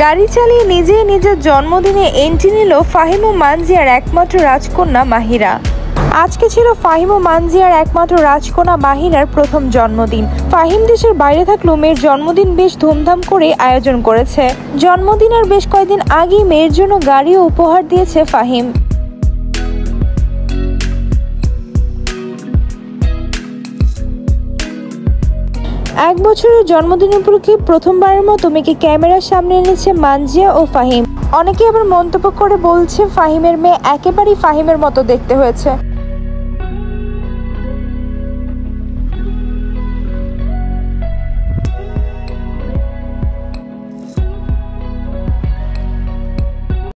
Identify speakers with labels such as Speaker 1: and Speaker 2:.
Speaker 1: গাড়ি চালিয়ে নিজেই নিজের জন্মদিনে এন্ট্রি নিল ফাহিম ও মানজিয়ার একমাত্র রাজকন্যা মাহিরা। আজকে ছিল ফাহিম ও মানজিয়ার একমাত্র রাজকন্যা মাহিরার প্রথম জন্মদিন। ফাহিম দেশের বাইরে থাকলেও মেয়ের জন্মদিন বেশ ধুমধাম করে আয়োজন করেছে। জন্মদিনের বেশ কয়েকদিন আগেই মেয়ের জন্য গাড়িও উপহার দিয়েছে ফাহিম। এক বছরের জন্মদিন উপলক্ষে প্রথমবারের মতো মেয়েকে ক্যামেরার সামনে এনেছে মানজিয়া ও ফাহিম। অনেকে আবার মন্তব্য করে বলছে ফাহিমের মেয়ে একেবারেই ফাহিমের মতো দেখতে হয়েছে।